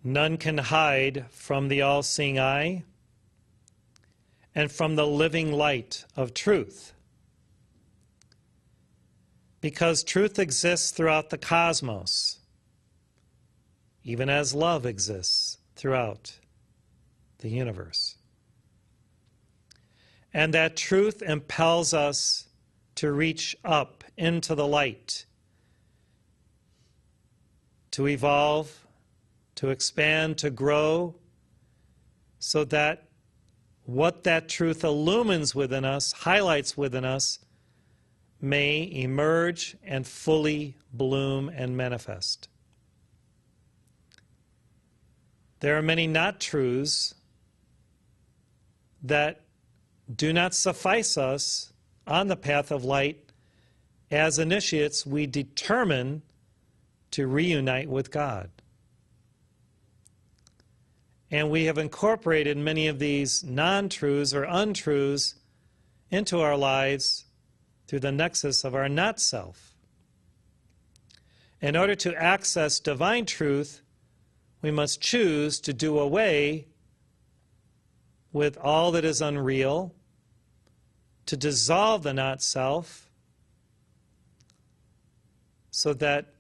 None can hide from the all-seeing eye and from the living light of truth. Because truth exists throughout the cosmos, even as love exists throughout the universe. And that truth impels us to reach up into the light, to evolve, to expand, to grow, so that what that truth illumines within us, highlights within us, may emerge and fully bloom and manifest. There are many not truths that do not suffice us on the path of light. As initiates, we determine to reunite with God. And we have incorporated many of these non-truths or untruths into our lives through the nexus of our not-self. In order to access divine truth, we must choose to do away with all that is unreal, to dissolve the not-self, so that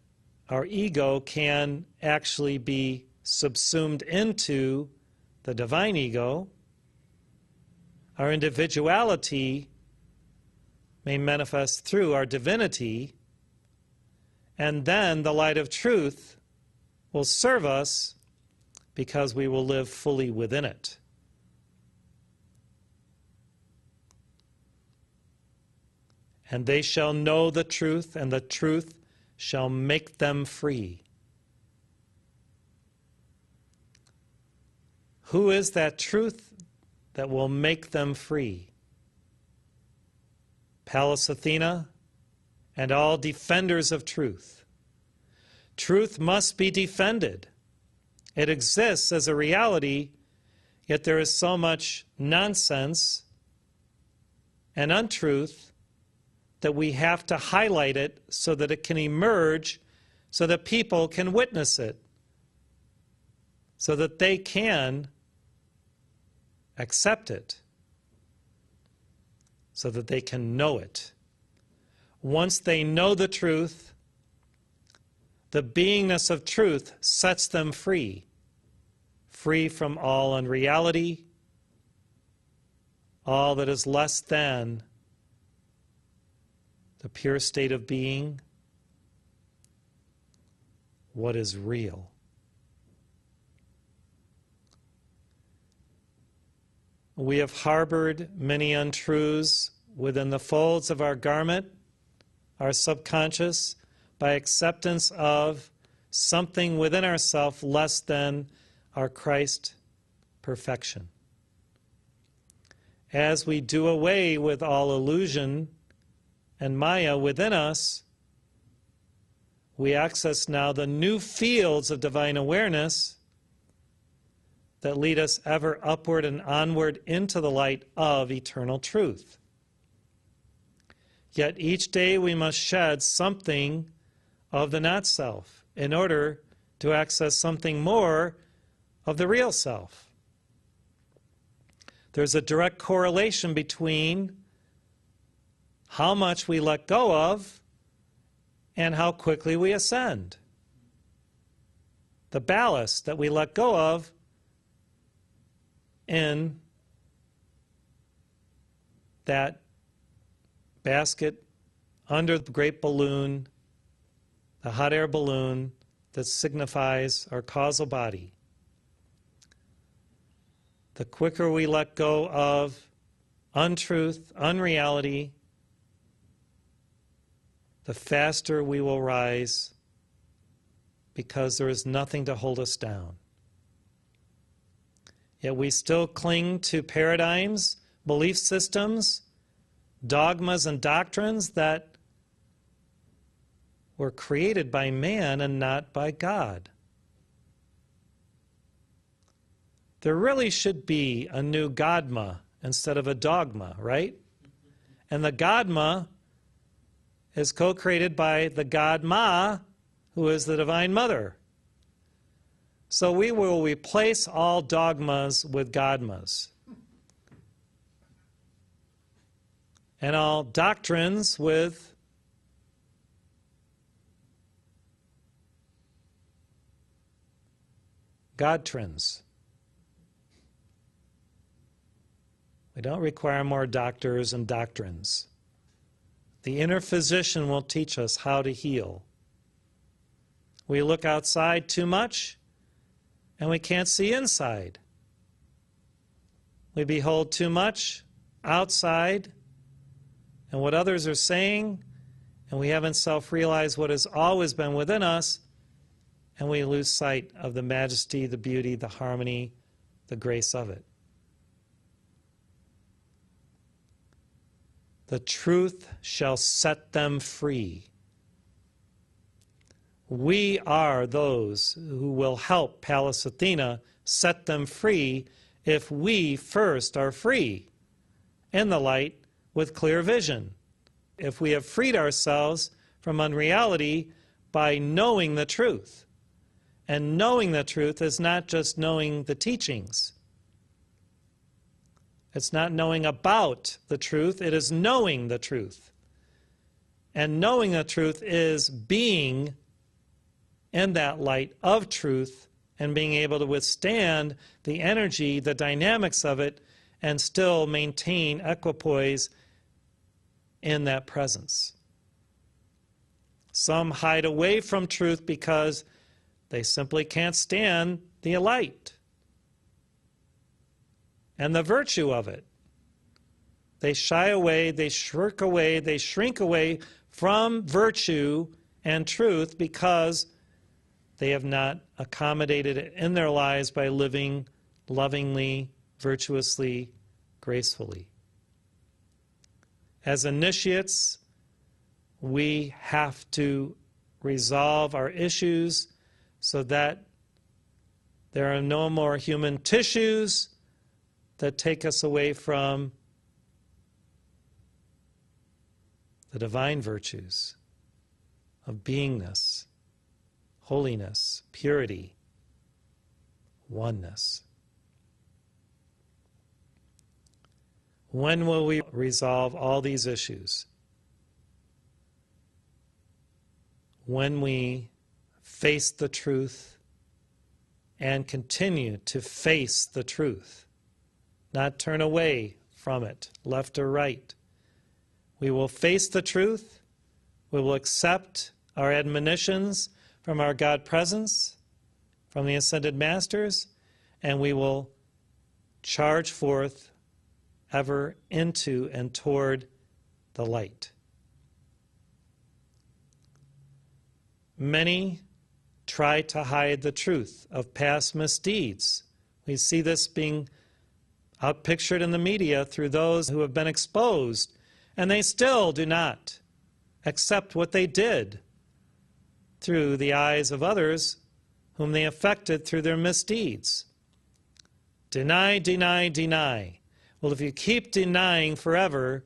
our ego can actually be subsumed into the divine ego. Our individuality may manifest through our divinity, and then the light of truth will serve us because we will live fully within it. And they shall know the truth, and the truth shall make them free. Who is that truth that will make them free? Pallas Athena and all defenders of truth. Truth must be defended. It exists as a reality, yet there is so much nonsense and untruth that we have to highlight it so that it can emerge, so that people can witness it, so that they can accept it, so that they can know it. Once they know the truth, the beingness of truth sets them free, free from all unreality, all that is less than the pure state of being, what is real. We have harbored many untruths within the folds of our garment, our subconscious, by acceptance of something within ourselves less than our Christ perfection. As we do away with all illusion and Maya within us, we access now the new fields of divine awareness that lead us ever upward and onward into the light of eternal truth. Yet each day we must shed something of the not-self in order to access something more of the real self. There's a direct correlation between how much we let go of and how quickly we ascend. The ballast that we let go of in that basket under the great balloon, the hot air balloon that signifies our causal body. The quicker we let go of untruth, unreality, the faster we will rise, because there is nothing to hold us down. Yet we still cling to paradigms, belief systems, dogmas and doctrines that were created by man and not by God. There really should be a new Godma instead of a dogma, right? And the Godma is co-created by the God Ma, who is the Divine Mother. So we will replace all dogmas with godmas, and all doctrines with godtrines. We don't require more doctors and doctrines. The inner physician will teach us how to heal. We look outside too much, and we can't see inside. We behold too much outside and what others are saying, and we haven't self-realized what has always been within us, and we lose sight of the majesty, the beauty, the harmony, the grace of it. The truth shall set them free. We are those who will help Pallas Athena set them free if we first are free in the light with clear vision. If we have freed ourselves from unreality by knowing the truth. And knowing the truth is not just knowing the teachings. It's not knowing about the truth, it is knowing the truth. And knowing the truth is being in that light of truth and being able to withstand the energy, the dynamics of it, and still maintain equipoise in that presence. Some hide away from truth because they simply can't stand the light and the virtue of it. They shy away, they shirk away, they shrink away from virtue and truth because they have not accommodated it in their lives by living lovingly, virtuously, gracefully. As initiates, we have to resolve our issues so that there are no more human tissues that take us away from the divine virtues of beingness, holiness, purity, oneness. When will we resolve all these issues? When we face the truth and continue to face the truth, not turn away from it, left or right. We will face the truth, we will accept our admonitions from our God presence, from the Ascended Masters, and we will charge forth ever into and toward the light. Many try to hide the truth of past misdeeds. We see this being outpictured in the media through those who have been exposed, and they still do not accept what they did through the eyes of others whom they affected through their misdeeds. Deny, deny, deny. Well, if you keep denying forever,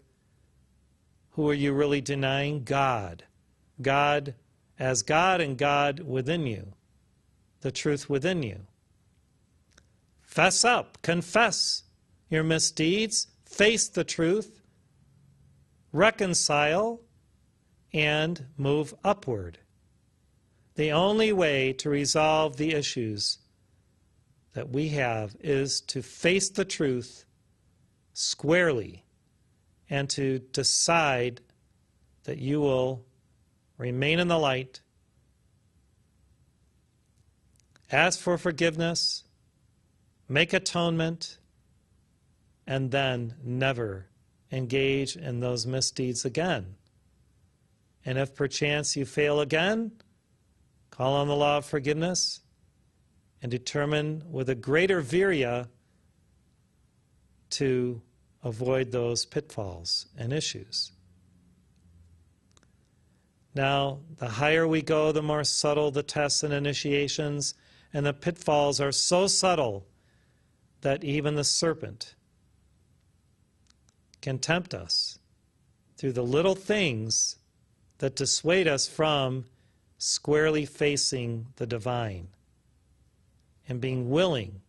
who are you really denying? God. God as God and God within you, the truth within you. Fess up, confess your misdeeds, face the truth, reconcile, and move upward. The only way to resolve the issues that we have is to face the truth squarely and to decide that you will remain in the light, ask for forgiveness, make atonement, and then never engage in those misdeeds again. And if perchance you fail again, call on the law of forgiveness and determine with a greater virya to avoid those pitfalls and issues. Now, the higher we go, the more subtle the tests and initiations, and the pitfalls are so subtle that even the serpent can tempt us through the little things that dissuade us from squarely facing the divine. and being willing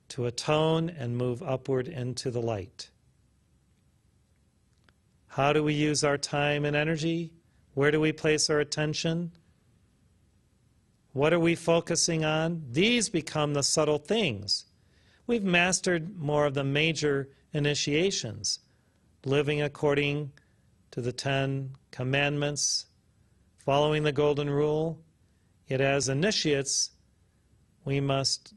to atone and move upward into the light. How do we use our time and energy? Where do we place our attention? What are we focusing on? These become the subtle things. We've mastered more of the major initiations, living according to the 10 Commandments, following the Golden Rule. Yet as initiates, we must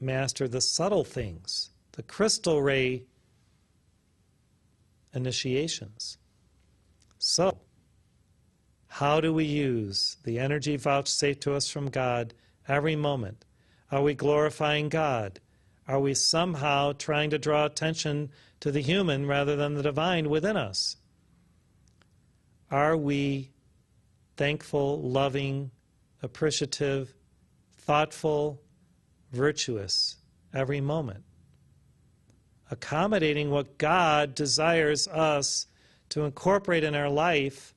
master the subtle things, the crystal ray initiations. So, how do we use the energy vouchsafed to us from God every moment? Are we glorifying God? Are we somehow trying to draw attention to the human rather than the divine within us? Are we thankful, loving, appreciative, thoughtful, virtuous every moment? Accommodating what God desires us to incorporate in our life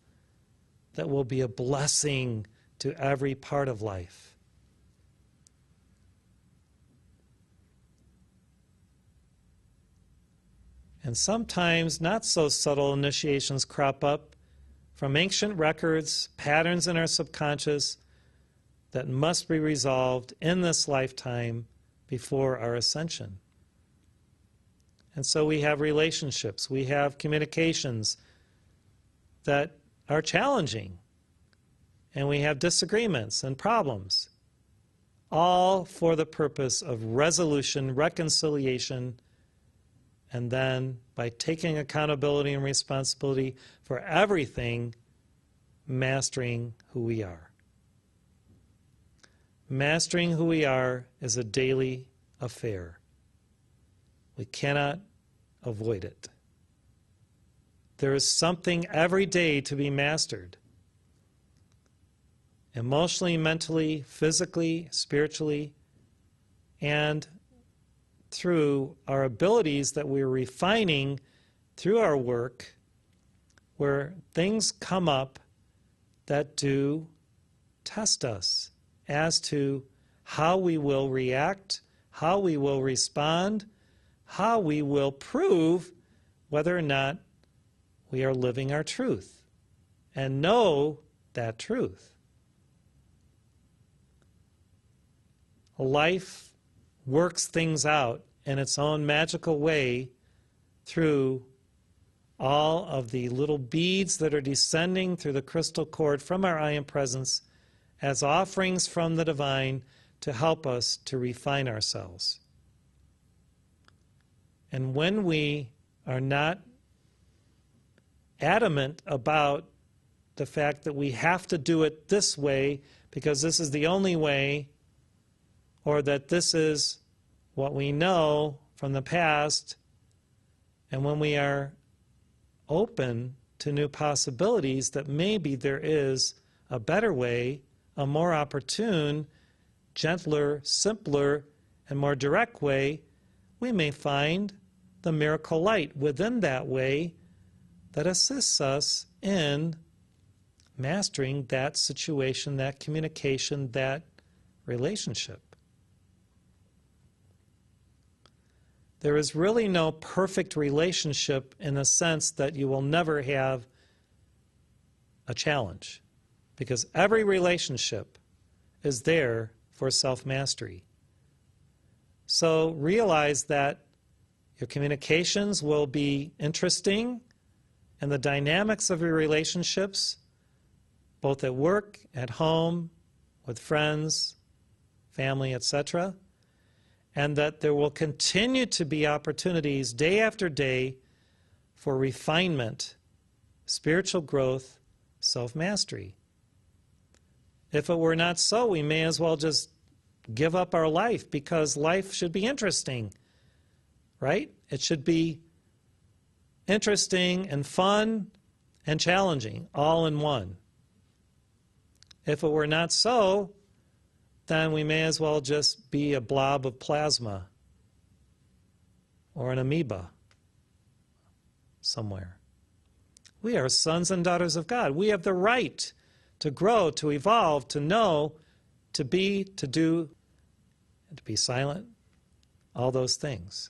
that will be a blessing to every part of life. And sometimes not so subtle initiations crop up from ancient records, patterns in our subconscious that must be resolved in this lifetime before our ascension. And so we have relationships, we have communications that are challenging, and we have disagreements and problems, all for the purpose of resolution, reconciliation, and then by taking accountability and responsibility for everything, mastering who we are. Mastering who we are is a daily affair. We cannot avoid it. There is something every day to be mastered. Emotionally, mentally, physically, spiritually, and through our abilities that we're refining through our work, where things come up that do test us as to how we will react, how we will respond, how we will prove whether or not we are living our truth and know that truth. Life works things out in its own magical way through all of the little beads that are descending through the crystal cord from our I Am Presence as offerings from the divine to help us to refine ourselves. And when we are not adamant about the fact that we have to do it this way because this is the only way, or that this is what we know from the past, and when we are open to new possibilities that maybe there is a better way, a more opportune, gentler, simpler, and more direct way, we may find the miracle light within that way that assists us in mastering that situation, that communication, that relationship. There is really no perfect relationship in the sense that you will never have a challenge, because every relationship is there for self-mastery. So realize that your communications will be interesting, and the dynamics of your relationships, both at work, at home, with friends, family, etc., and that there will continue to be opportunities day after day for refinement, spiritual growth, self-mastery. If it were not so, we may as well just give up our life, because life should be interesting, right? It should be interesting and fun and challenging, all in one. If it were not so, then we may as well just be a blob of plasma or an amoeba somewhere. We are sons and daughters of God. We have the right to grow, to evolve, to know, to be, to do, to be silent, all those things.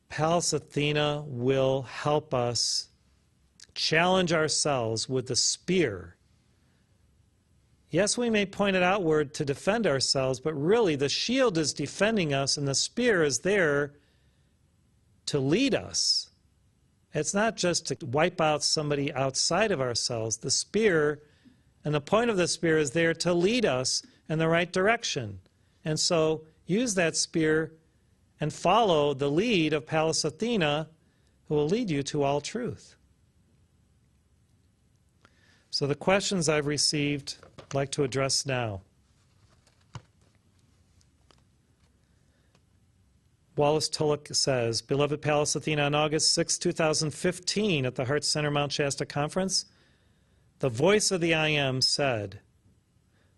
Pallas Athena will help us challenge ourselves with the spear. Yes, we may point it outward to defend ourselves, but really the shield is defending us and the spear is there to lead us. It's not just to wipe out somebody outside of ourselves. The spear and the point of the spear is there to lead us in the right direction. And so use that spear and follow the lead of Pallas Athena, who will lead you to all truth. So the questions I've received, I'd like to address now. Wallace Tulloch says, Beloved Pallas Athena, on August 6, 2015, at the Heart Center Mount Shasta Conference, the voice of the I Am said,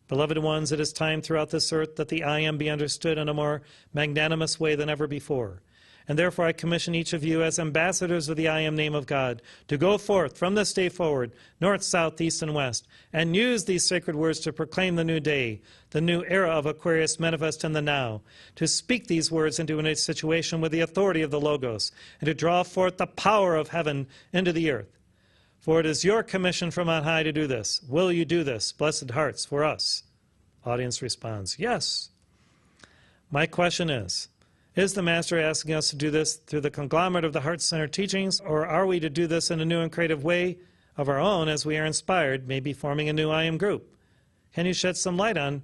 Beloved ones, it is time throughout this earth that the I Am be understood in a more magnanimous way than ever before. And therefore I commission each of you as ambassadors of the I Am name of God to go forth from this day forward, north, south, east, and west, and use these sacred words to proclaim the new day, the new era of Aquarius manifest in the now, to speak these words into a situation with the authority of the Logos, and to draw forth the power of heaven into the earth. For it is your commission from on high to do this. Will you do this, blessed hearts, for us? Audience responds, yes. My question is the Master asking us to do this through the conglomerate of the Heart Center teachings, or are we to do this in a new and creative way of our own as we are inspired, maybe forming a new I Am group? Can you shed some light on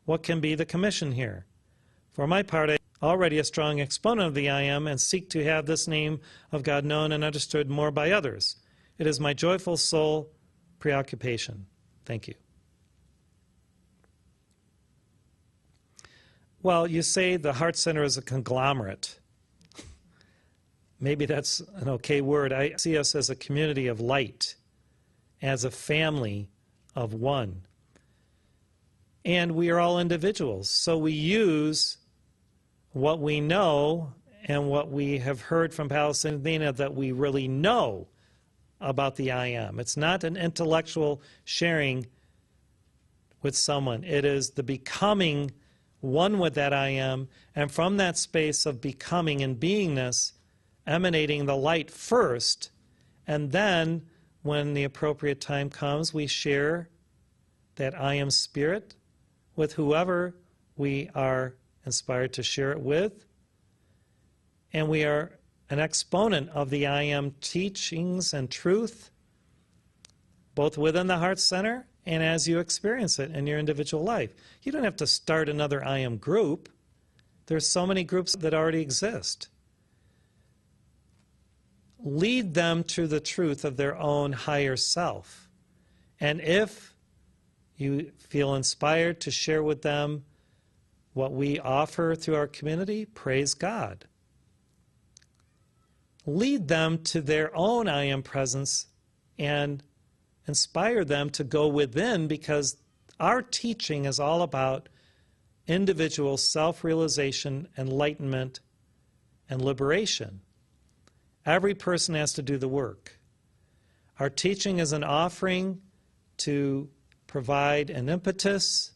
what can be the commission here? For my part, I am already a strong exponent of the I Am and seek to have this name of God known and understood more by others. It is my joyful soul preoccupation. Thank you. Well, you say the Heart Center is a conglomerate. Maybe that's an okay word. I see us as a community of light, as a family of one. And we are all individuals, so we use what we know and what we have heard from Pallas Athena that we really know about the I Am. It's not an intellectual sharing with someone. It is the becoming one with that I Am, and from that space of becoming and beingness, emanating the light first, and then when the appropriate time comes, we share that I Am spirit with whoever we are inspired to share it with, and we are an exponent of the I Am teachings and truth, both within the Heart Center and as you experience it in your individual life. You don't have to start another I Am group. There's so many groups that already exist. Lead them to the truth of their own higher self. And if you feel inspired to share with them what we offer through our community, praise God. Lead them to their own I Am presence and inspire them to go within, because our teaching is all about individual self-realization, enlightenment, and liberation. Every person has to do the work. Our teaching is an offering to provide an impetus,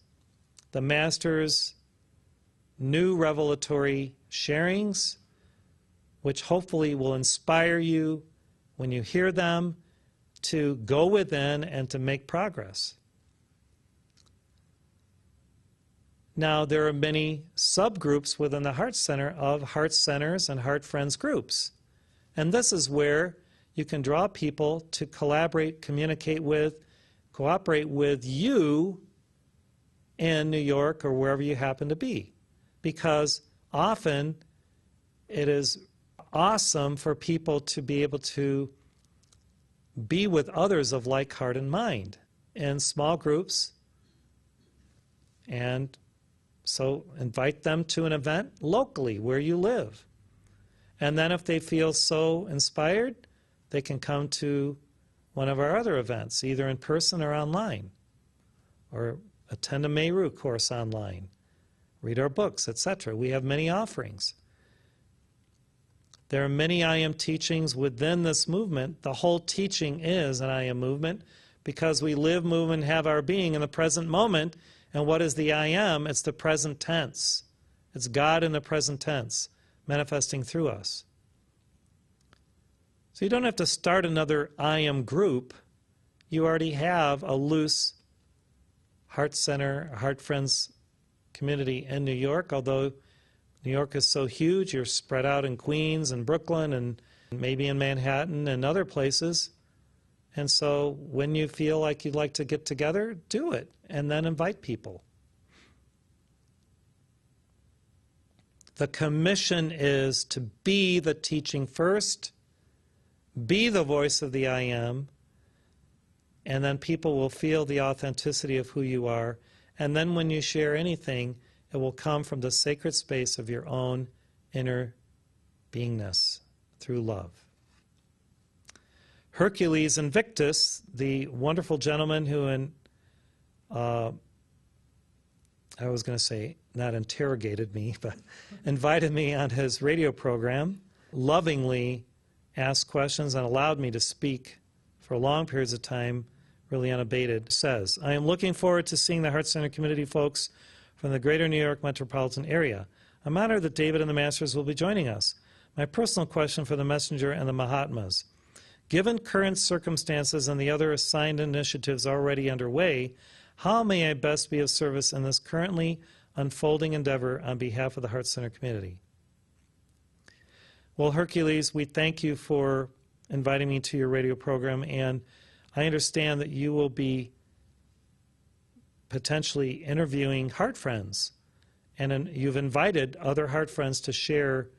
the Master's new revelatory sharings, which hopefully will inspire you when you hear them to go within and to make progress. Now, there are many subgroups within the Heart Center of Heart Centers and Heart Friends groups. And this is where you can draw people to collaborate, communicate with, cooperate with you in New York or wherever you happen to be. Because often it is awesome for people to be able to be with others of like heart and mind in small groups. And so invite them to an event locally where you live. And then if they feel so inspired, they can come to one of our other events, either in person or online, or attend a Meru course online, read our books, etc. We have many offerings. There are many I Am teachings within this movement. The whole teaching is an I Am movement, because we live, move, and have our being in the present moment, And what is the I am? It's the present tense. It's God in the present tense, manifesting through us. So you don't have to start another I am group. You already have a loose Heart Center, Heart Friends community in New York, although New York is so huge, you're spread out in Queens and Brooklyn and maybe in Manhattan and other places. And so when you feel like you'd like to get together, do it, and then invite people. The commission is to be the teaching first, be the voice of the I am, and then people will feel the authenticity of who you are. And then when you share anything, it will come from the sacred space of your own inner beingness through love. Hercules Invictus, the wonderful gentleman who, I was going to say not interrogated me, but invited me on his radio program, lovingly asked questions and allowed me to speak for long periods of time, really unabated, says, I am looking forward to seeing the Heart Center community folks from the greater New York metropolitan area. I'm honored that David and the Masters will be joining us. My personal question for the Messenger and the Mahatmas. Given current circumstances and the other assigned initiatives already underway, how may I best be of service in this currently unfolding endeavor on behalf of the Heart Center community? Well, Hercules, we thank you for inviting me to your radio program, and I understand that you will be potentially interviewing heart friends, and you've invited other heart friends to share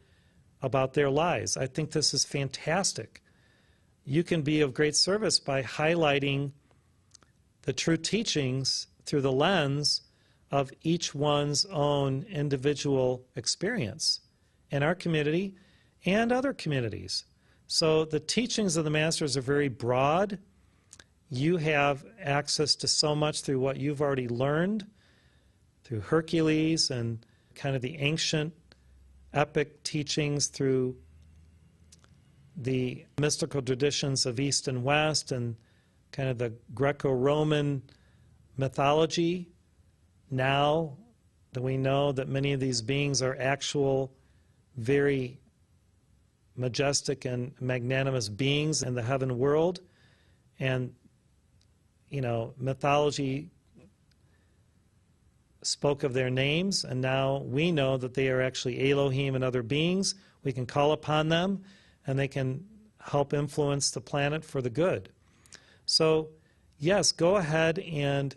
about their lives. I think this is fantastic. You can be of great service by highlighting the true teachings through the lens of each one's own individual experience in our community and other communities. So the teachings of the Masters are very broad. You have access to so much through what you've already learned, through Hercules and kind of the ancient epic teachings, through the mystical traditions of East and West, and kind of the Greco-Roman mythology. Now that we know that many of these beings are actual, very majestic and magnanimous beings in the heaven world, and mythology spoke of their names, and now we know that they are actually Elohim and other beings. We can call upon them, and they can help influence the planet for the good. So, yes, go ahead and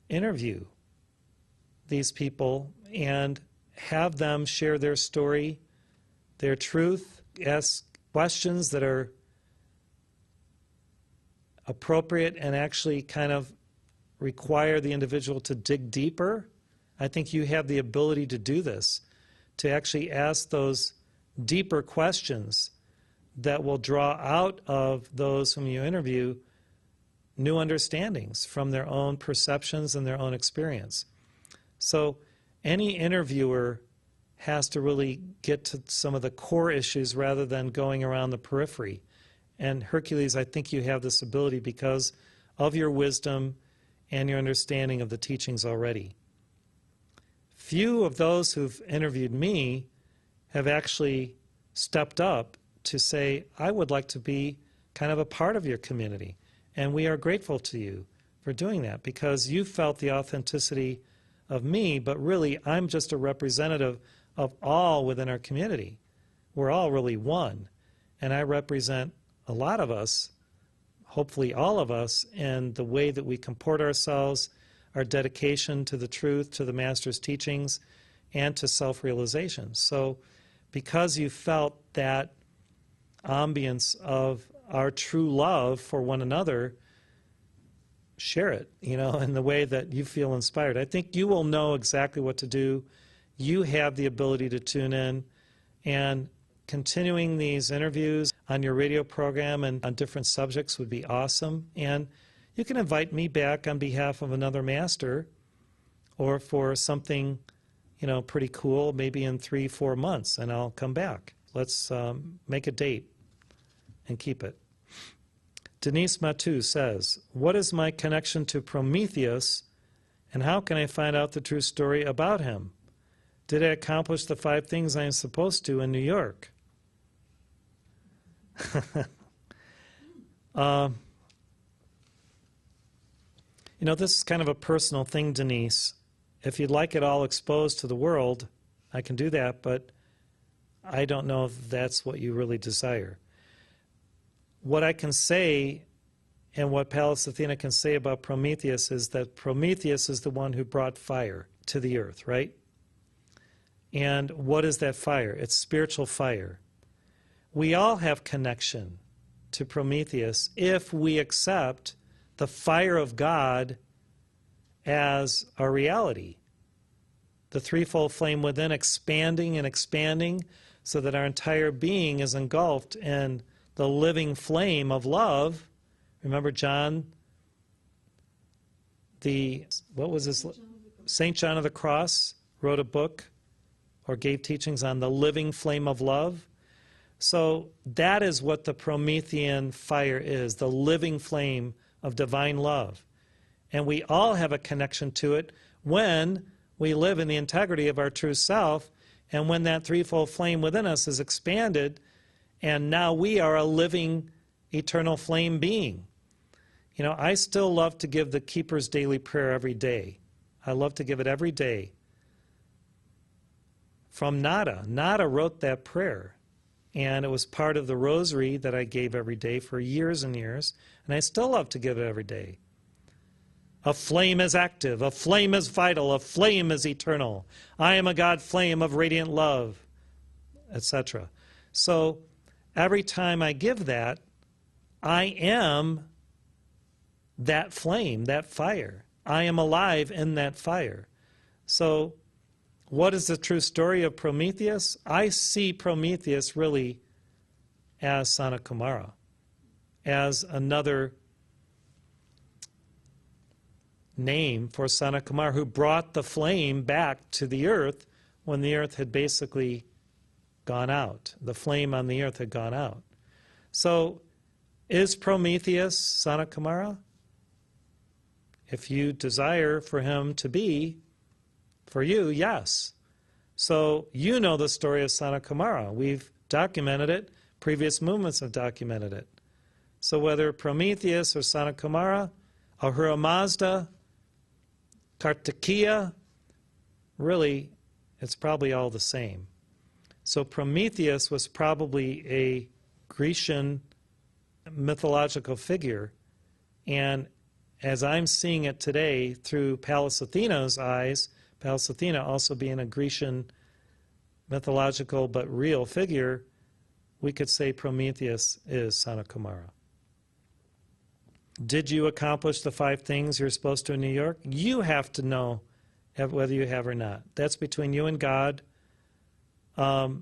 interview these people and have them share their story, their truth, ask questions that are appropriate and actually kind of require the individual to dig deeper. I think you have the ability to do this, to actually ask those deeper questions that will draw out of those whom you interview new understandings from their own perceptions and their own experience. So any interviewer has to really get to some of the core issues rather than going around the periphery. And Hercules, I think you have this ability because of your wisdom and your understanding of the teachings already. Few of those who've interviewed me have actually stepped up to say, I would like to be kind of a part of your community. And we are grateful to you for doing that, because you felt the authenticity of me, but really I'm just a representative of all within our community. We're all really one. And I represent a lot of us, hopefully all of us, in the way that we comport ourselves, our dedication to the truth, to the Master's teachings, and to self-realization. So because you felt that ambience of our true love for one another, share it, in the way that you feel inspired. I think you will know exactly what to do. You have the ability to tune in, and continuing these interviews on your radio program and on different subjects would be awesome. And you can invite me back on behalf of another master, or for something, pretty cool, maybe in 3-4 months, and I'll come back. Let's make a date and keep it. Denise Matu says, what is my connection to Prometheus And how can I find out the true story about him? Did I accomplish the 5 things I am supposed to in New York? This is kind of a personal thing, Denise. If you'd like it all exposed to the world, I can do that, but I don't know if that's what you really desire. What I can say, and what Pallas Athena can say about Prometheus, is that Prometheus is the one who brought fire to the earth, right? And what is that fire? It's spiritual fire. We all have connection to Prometheus if we accept the fire of God as our reality. The threefold flame within expanding and expanding so that our entire being is engulfed in the living flame of love. Remember John, St. John of the Cross wrote a book or gave teachings on the living flame of love. So that is what the Promethean fire is, the living flame of divine love. And we all have a connection to it when we live in the integrity of our true self, and when that threefold flame within us is expanded, and now we are a living, eternal flame being. I still love to give the Keeper's Daily Prayer every day. I love to give it every day. From Nada. Nada wrote that prayer. And it was part of the rosary that I gave every day for years and years. And I still love to give it every day. A flame is active. A flame is vital. A flame is eternal. I am a God flame of radiant love, etc. So every time I give that, I am that flame, that fire. I am alive in that fire. So what is the true story of Prometheus? I see Prometheus really as Sanatkumara, as another name for Sanatkumara, who brought the flame back to the earth when the earth had basically gone out. The flame on the earth had gone out. So is Prometheus Sanatkumara? If you desire for him to be, for you, yes. So you know the story of Sanatkumara. We've documented it. Previous movements have documented it. So whether Prometheus or Sanatkumara, Ahura Mazda, Kartikeya, really, it's probably all the same. So Prometheus was probably a Grecian mythological figure, and as I'm seeing it today through Pallas Athena's eyes, Pallas Athena also being a Grecian mythological but real figure, we could say Prometheus is Sanatkumara. Did you accomplish the 5 things you're supposed to in New York? You have to know whether you have or not. That's between you and God. If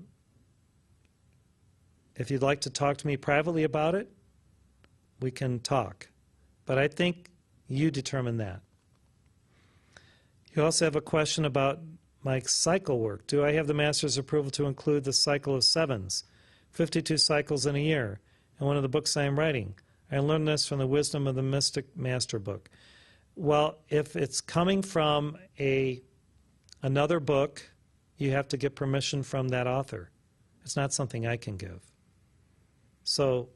you'd like to talk to me privately about it, we can talk. But I think you determine that. You also have a question about my cycle work. Do I have the Master's approval to include the cycle of 7s, 52 cycles in a year, in one of the books I am writing? I learned this from the Wisdom of the Mystic Master book. Well, if it's coming from another book, you have to get permission from that author. It's not something I can give. So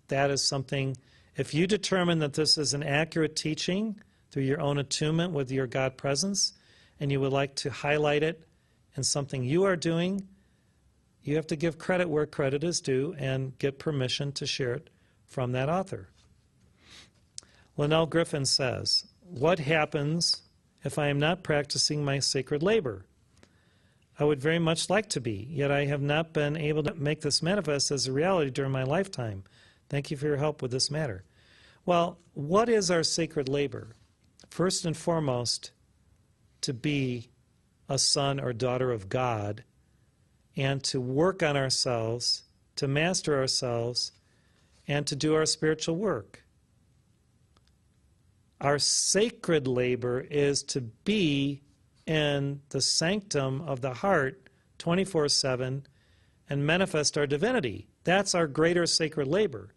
that is something, if you determine that this is an accurate teaching through your own attunement with your God presence, and you would like to highlight it in something you are doing, you have to give credit where credit is due and get permission to share it from that author. Linnell Griffin says, what happens if I am not practicing my sacred labor? I would very much like to be, yet I have not been able to make this manifest as a reality during my lifetime. Thank you for your help with this matter. Well, what is our sacred labor? First and foremost, to be a son or daughter of God and to work on ourselves, to master ourselves, and to do our spiritual work. Our sacred labor is to be in the sanctum of the heart 24/7 and manifest our divinity. That's our greater sacred labor.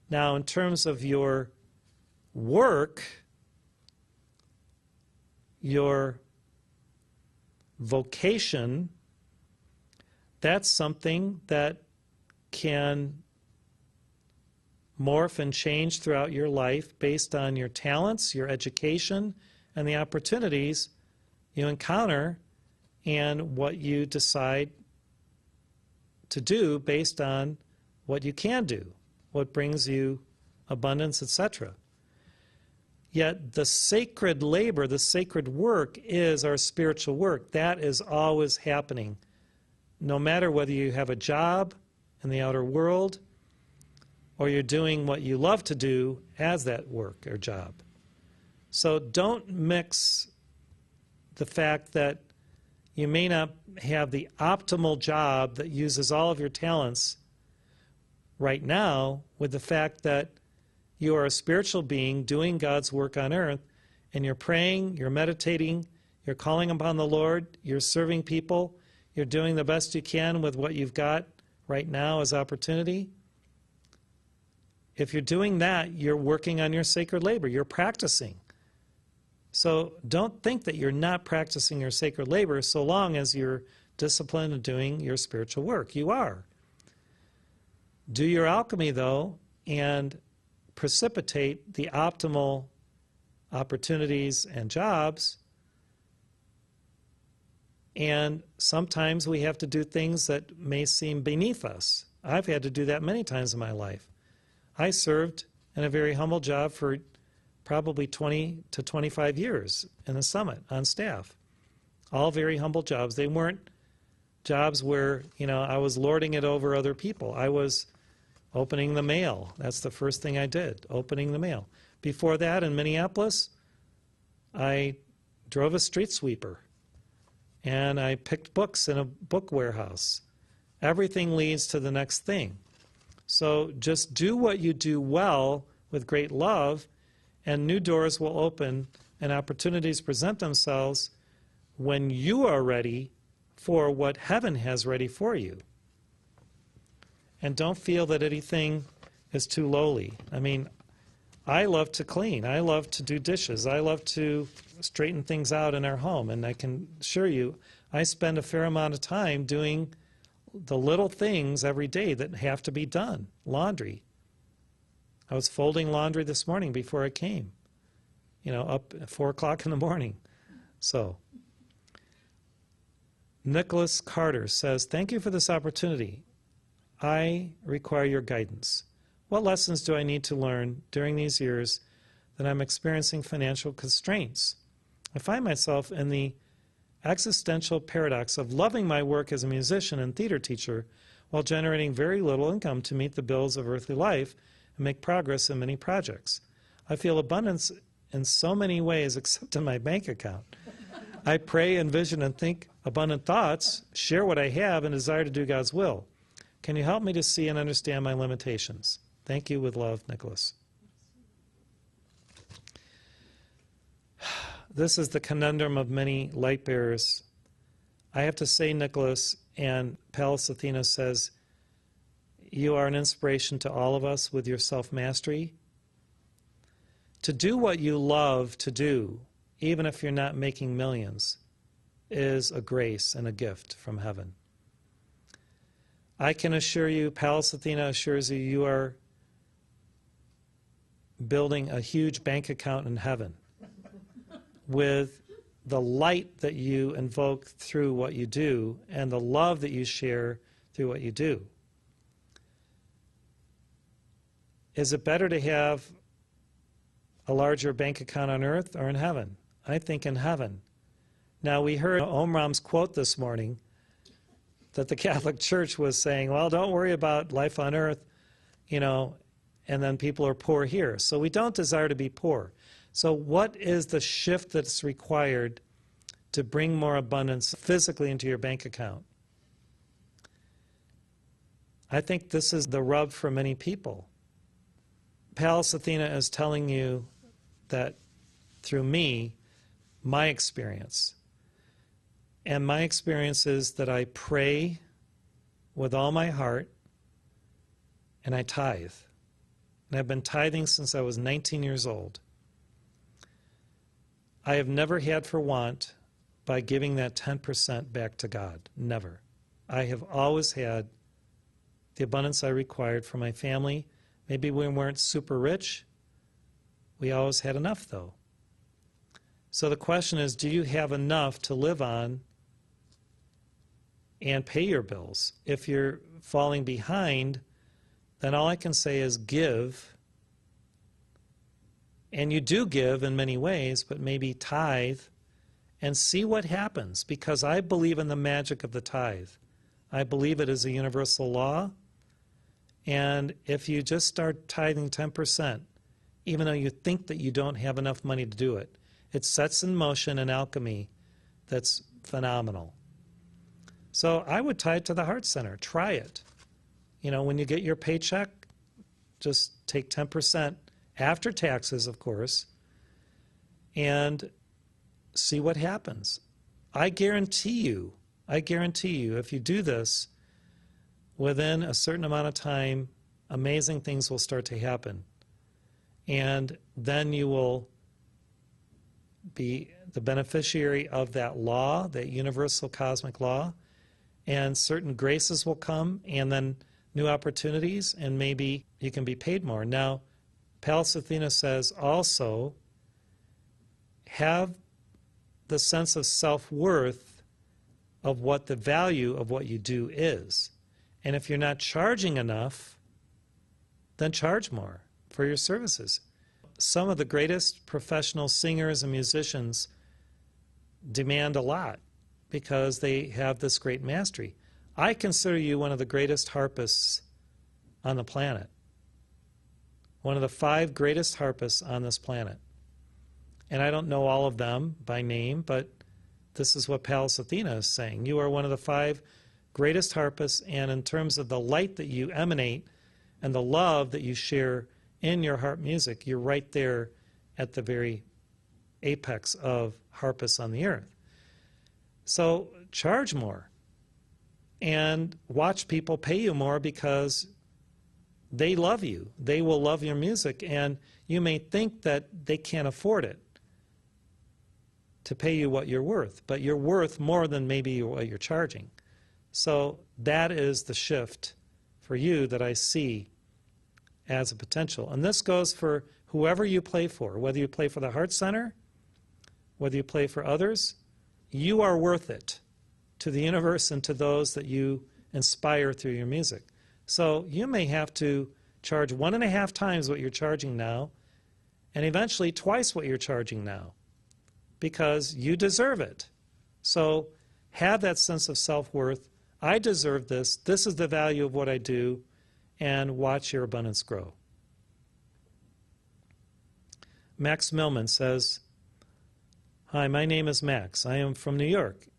Now, in terms of your work, your vocation, that's something that can morph and change throughout your life based on your talents, your education, and the opportunities you encounter and what you decide to do based on what you can do, what brings you abundance, etc. Yet the sacred labor, the sacred work is our spiritual work. That is always happening. No matter whether you have a job in the outer world or you're doing what you love to do as that work or job. So don't mix the fact that you may not have the optimal job that uses all of your talents right now with the fact that you are a spiritual being doing God's work on earth, and you're praying, you're meditating, you're calling upon the Lord, you're serving people, you're doing the best you can with what you've got right now as opportunity. If you're doing that, you're working on your sacred labor, you're practicing. So don't think that you're not practicing your sacred labor so long as you're disciplined in doing your spiritual work. You are. Do your alchemy, though, and precipitate the optimal opportunities and jobs. And sometimes we have to do things that may seem beneath us. I've had to do that many times in my life. I served in a very humble job for probably 20 to 25 years in the summit on staff. All very humble jobs. They weren't jobs where, I was lording it over other people. I was opening the mail. That's the first thing I did, opening the mail. Before that, in Minneapolis, I drove a street sweeper, and I picked books in a book warehouse. Everything leads to the next thing. So just do what you do well with great love, and new doors will open and opportunities present themselves when you are ready for what heaven has ready for you. And don't feel that anything is too lowly. I mean, I love to clean. I love to do dishes. I love to straighten things out in our home. And I can assure you, I spend a fair amount of time doing the little things every day that have to be done. Laundry. I was folding laundry this morning before I came, up at 4 o'clock in the morning. So, Nicholas Carter says, thank you for this opportunity. I require your guidance. What lessons do I need to learn during these years that I'm experiencing financial constraints? I find myself in the existential paradox of loving my work as a musician and theater teacher while generating very little income to meet the bills of earthly life and make progress in many projects. I feel abundance in so many ways except in my bank account. I pray, envision, and think abundant thoughts, share what I have, and desire to do God's will. Can you help me to see and understand my limitations? Thank you, with love, Nicholas. This is the conundrum of many light bearers. I have to say, Nicholas, and Pallas Athena says, you are an inspiration to all of us with your self-mastery. To do what you love to do, even if you're not making millions, is a grace and a gift from heaven. I can assure you, Pallas Athena assures you, you are building a huge bank account in heaven with the light that you invoke through what you do and the love that you share through what you do. Is it better to have a larger bank account on earth or in heaven? I think in heaven. Now, we heard Omram's quote this morning that the Catholic Church was saying, well, don't worry about life on earth, and then people are poor here. So we don't desire to be poor. So what is the shift that's required to bring more abundance physically into your bank account? I think this is the rub for many people. Pallas Athena is telling you that through me, my experience, and my experience is that I pray with all my heart and I tithe. And I've been tithing since I was 19 years old. I have never had for want by giving that 10% back to God. Never. I have always had the abundance I required for my family. Maybe we weren't super rich. We always had enough, though. So the question is, do you have enough to live on and pay your bills? If you're falling behind, then all I can say is give. And you do give in many ways, but maybe tithe and see what happens, because I believe in the magic of the tithe. I believe it is a universal law. And if you just start tithing 10%, even though you think that you don't have enough money to do it, it sets in motion an alchemy that's phenomenal. So I would tie it to the Heart Center. Try it. You know, when you get your paycheck, just take 10% after taxes, of course, and see what happens. I guarantee you, if you do this, within a certain amount of time, amazing things will start to happen. And then you will be the beneficiary of that law, that universal cosmic law, and certain graces will come, and then new opportunities, and maybe you can be paid more. Now, Pallas Athena says also, have the sense of self-worth of what the value of what you do is. And if you're not charging enough, then charge more for your services. Some of the greatest professional singers and musicians demand a lot because they have this great mastery. I consider you one of the greatest harpists on the planet. One of the 5 greatest harpists on this planet. And I don't know all of them by name, but this is what Pallas Athena is saying. You are one of the 5 greatest harpists, and in terms of the light that you emanate and the love that you share in your harp music, you're right there at the very apex of harpists on the earth. So charge more and watch people pay you more because they love you. They will love your music, and you may think that they can't afford it to pay you what you're worth, but you're worth more than maybe what you're charging. So that is the shift for you that I see as a potential. And this goes for whoever you play for, whether you play for the Heart Center, whether you play for others, you are worth it to the universe and to those that you inspire through your music. So you may have to charge 1.5 times what you're charging now, and eventually twice what you're charging now, because you deserve it. So have that sense of self-worth. I deserve this. This is the value of what I do, and watch your abundance grow. Max Millman says, "Hi, my name is Max. I am from New York,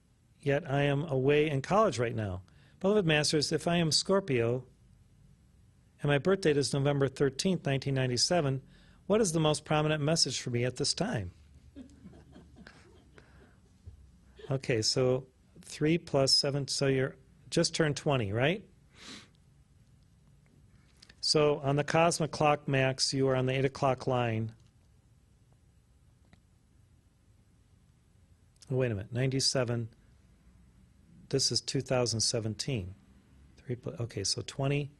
yet I am away in college right now. Beloved Masters, if I am Scorpio and my birth date is November 13th, 1997, what is the most prominent message for me at this time?" Okay, so 3 plus 7, so you're just turned 20, right? So on the cosmic clock, Max, you are on the 8 o'clock line. Wait a minute, 97. This is 2017. Okay, so 20.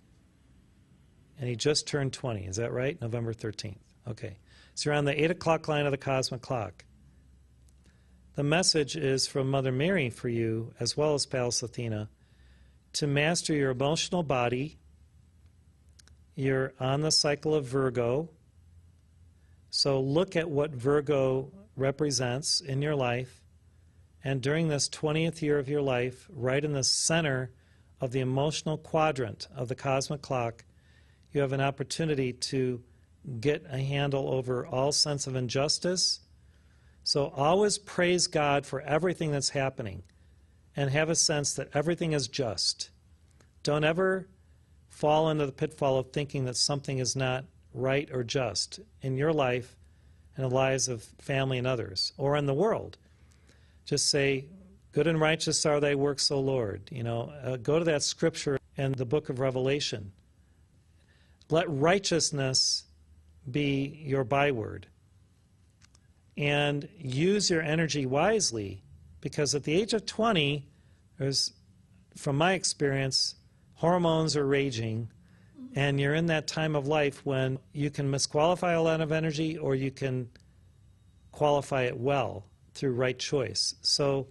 And he just turned 20. Is that right? November 13th. Okay. So you're on the 8 o'clock line of the cosmic clock. The message is from Mother Mary for you, as well as Pallas Athena, to master your emotional body. You're on the cycle of Virgo. So look at what Virgo represents in your life. And during this 20th year of your life, right in the center of the emotional quadrant of the cosmic clock, you have an opportunity to get a handle over all sense of injustice. So always praise God for everything that's happening and have a sense that everything is just. Don't ever fall into the pitfall of thinking that something is not right or just in your life and the lives of family and others, or in the world. Just say, good and righteous are thy works, O Lord. You know, go to that scripture in the book of Revelation. Let righteousness be your byword. and use your energy wisely, because at the age of 20, there's, from my experience, hormones are raging, and you're in that time of life when you can misqualify a lot of energy or you can qualify it well through right choice. So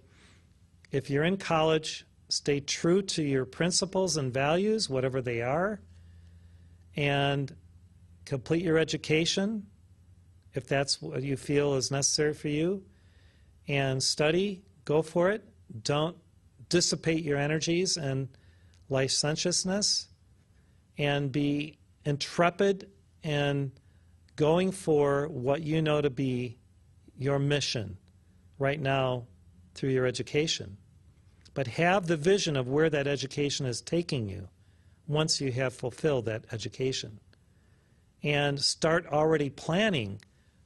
if you're in college, stay true to your principles and values, whatever they are, and complete your education if that's what you feel is necessary for you, and study, go for it. Don't dissipate your energies and licentiousness, and be intrepid and going for what you know to be your mission right now through your education. But have the vision of where that education is taking you once you have fulfilled that education. And start already planning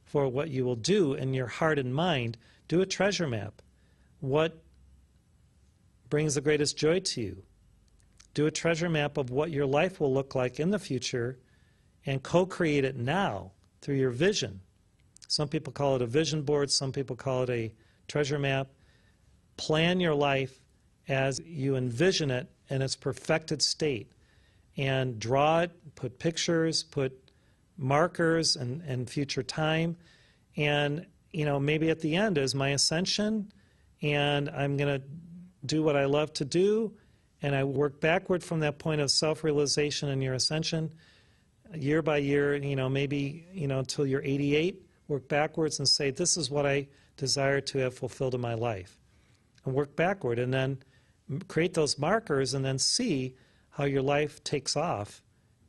for what you will do in your heart and mind. Do a treasure map. What brings the greatest joy to you? Do a treasure map of what your life will look like in the future and co-create it now through your vision. Some people call it a vision board, some people call it a treasure map. Plan your life as you envision it in its perfected state, and draw it, put pictures, put markers and future time, and maybe at the end is my ascension, and I'm going to do what I love to do, and I work backward from that point of self-realization and your ascension year by year, maybe until you're 88, work backwards and say, this is what I desire to have fulfilled in my life, and work backward, and then create those markers, and then see how your life takes off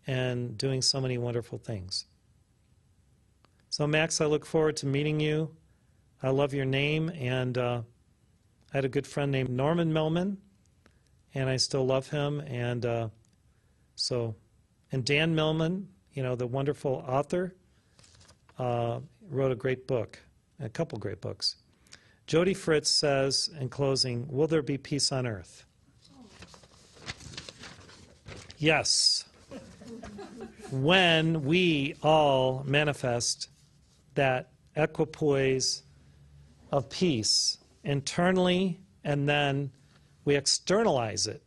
and doing so many wonderful things. So Max, I look forward to meeting you. I love your name, and I had a good friend named Norman Millman, and I still love him. And Dan Millman, the wonderful author, wrote a great book, a couple great books. Jody Fritz says, in closing, will there be peace on earth? Yes. When we all manifest that equipoise of peace internally, and then we externalize it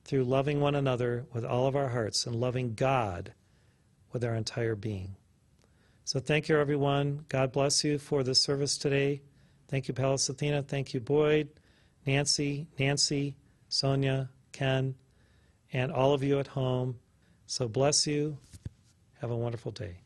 through loving one another with all of our hearts and loving God with our entire being. So thank you, everyone. God bless you for the service today. Thank you, Pallas Athena. Thank you, Boyd, Nancy, Sonia, Ken, and all of you at home. So bless you. Have a wonderful day.